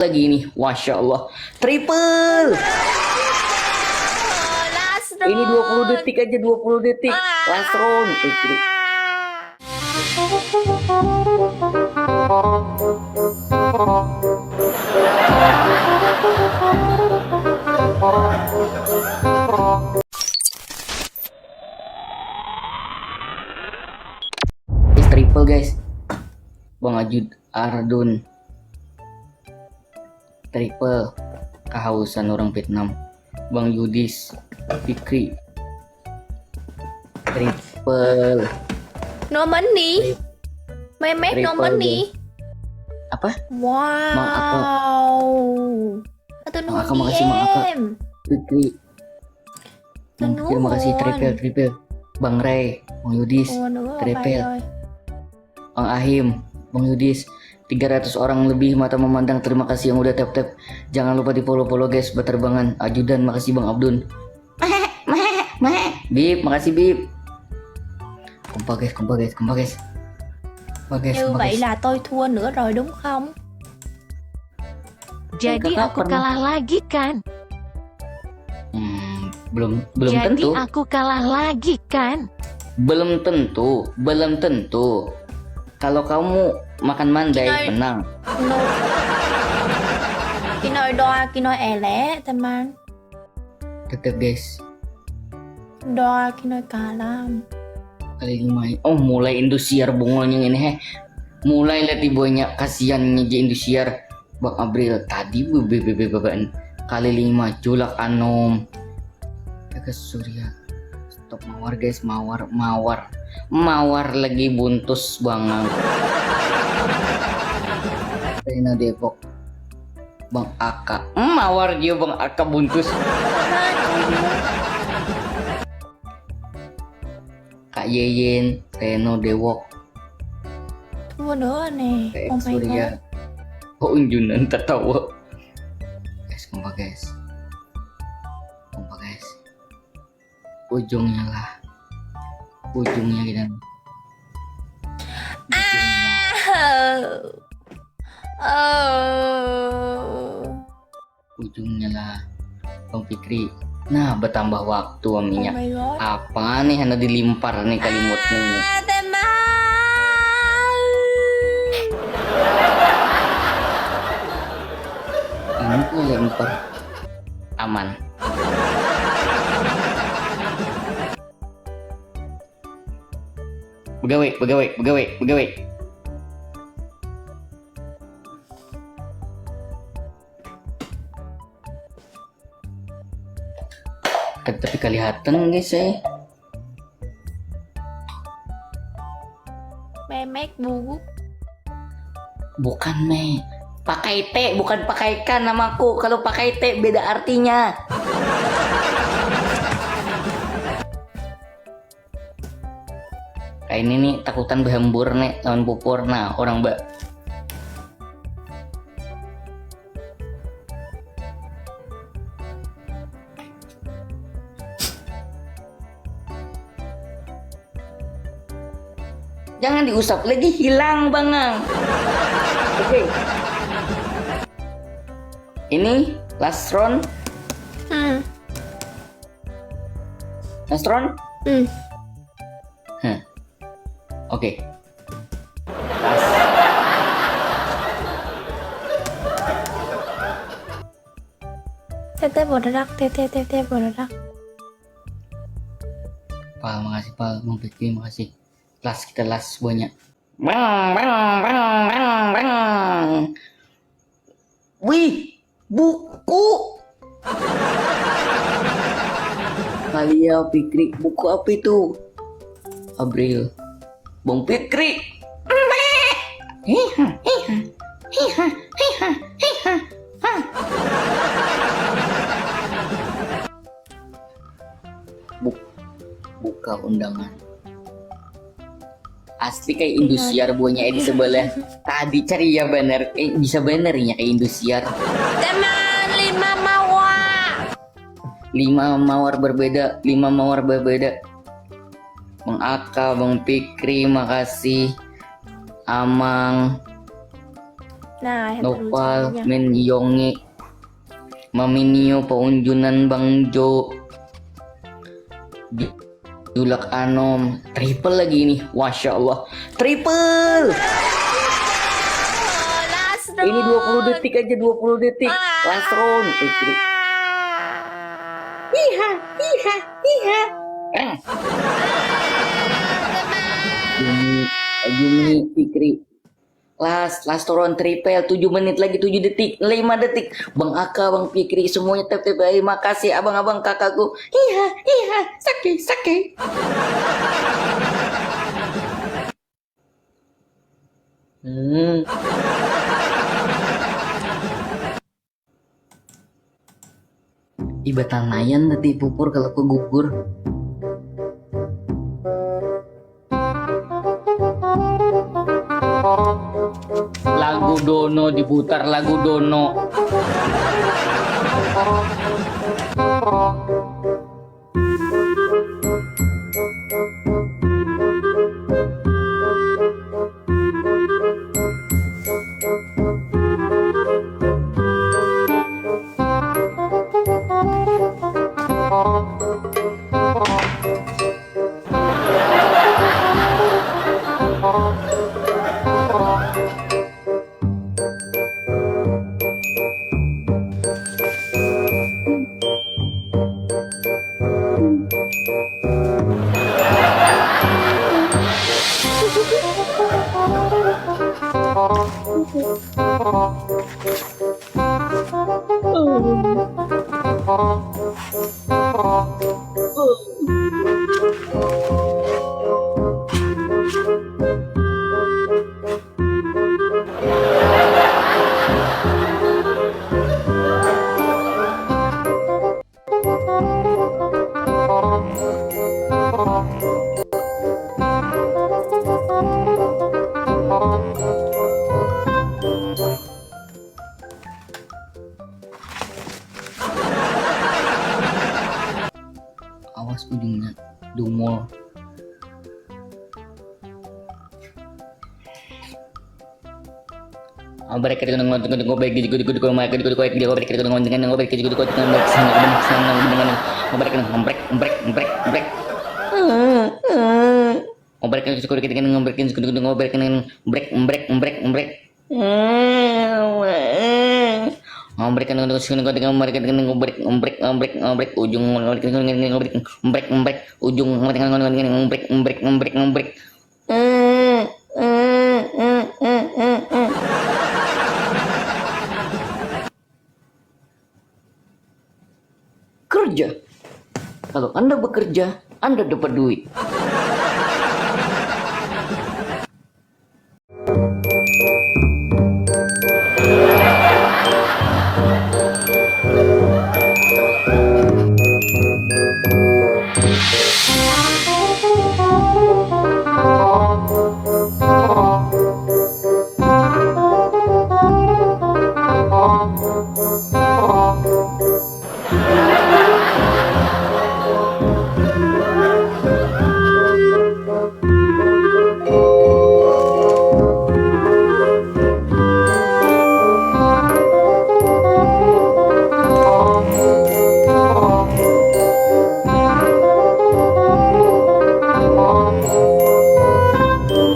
lagi nih, Masya Allah, triple. Last Ini 20 detik aja, 20 detik. Last round. Triple guys. Bang Ajud Ardun. Triple. Kehausan orang Vietnam. Bang Yudis Fikri. Triple. No money. Memek no Triple, money. Apa? Wow. Mang Aka. Atur Mang nuhun Aka, makasih, Mang Aka. em. Fikri. Terima kasih Nuhun. triple. Bang Ray, Bang Yudis, triple. Bang Ahim, Bang Yudis, 300 orang lebih mata memandang. Terima kasih yang udah tap. Jangan lupa di follow guys, berterbangan. Ajudan, makasih Bang Abdun. Bib, makasih Bib. Kompak guys. Như vậy là tôi thua nữa rồi đúng không? Jadi aku kalah lagi kan? Belum Jadi tentu. aku kalah lagi kan? Belum tentu. Kalau kamu makan mandai, menang. Kinoy doa, kinoy ele, teman. Tetap guys. Doa, kinoy kalam. Kali 5. Oh, mulai Indosiar bungolnya ini mulai lihat ibunya, kasihannya je Indosiar. Bang April tadi bebebebebaan kali 5 julak anom ke Surya. Stop mawar guys, mawar lagi buntus bangang. Rena Depok. Bang Aka mawar dia, Bang Aka buntus. Kak Yeyen, Reno Dewok. Thua nữa nè. Không phải Surya. Oh, unjunan tertawa. Guys, kompak guys. Ujungnya kita. Ujungnya lah, Bang Fikri. Nah, bertambah waktu aminya. Oh my god. Apa nih hana dilimpar nih kalimutnya. Teman. Ini tuh lempar. Aman. Begawe. Tapi kelihatan guys Memek bubuk. Bukan pakai T, bukan pakaikan namaku. Kalau pakai T beda artinya. Kayak ini nih takutan berhembur nih lawan pupur. Nah, orang mbak. Jangan diusap lagi, hilang bangang. Oke. Ini last round. Last round. Oke. Tete bodorak, tete bodorak. Pal, makasih Pal, Bang Fikri, makasih. Kita last banyak. Wih, buku. Kalia Fikri, buku apa itu? April, Bang Fikri. Buka undangan. Asli kayak Indosiar buahnya di sebelah. Tadi cari ya bener, bisa bener ya kayak Indosiar. Teman 5 mawar. 5 mawar berbeda. Bang Aka, Bang Fikri, makasih. Amang, Nah, Nopal, caranya. Men Yonge, Maminio, Paunjunan Bang Jo, Julak Anom, triple lagi ini, Masya Allah, triple. Last Ini 20 detik aja, 20 detik, last round. Iha, iha, iha. Yumi, Fikri. Last round triple 7 menit lagi 7 detik 5 detik Bang Aka Bang Fikri semuanya tap makasih abang-abang kakakku iya sake iba tanayan nanti pupur kalau aku gugur lagu Dono diputar lagu Dono. Awas ujungnya dumol. Mereka dengan baik juga mereka juga baik dia mereka dengan mereka juga dengan mereka brek mereka juga dengan mereka brek ujung brek kerja. Kalau Anda bekerja, Anda dapat duit.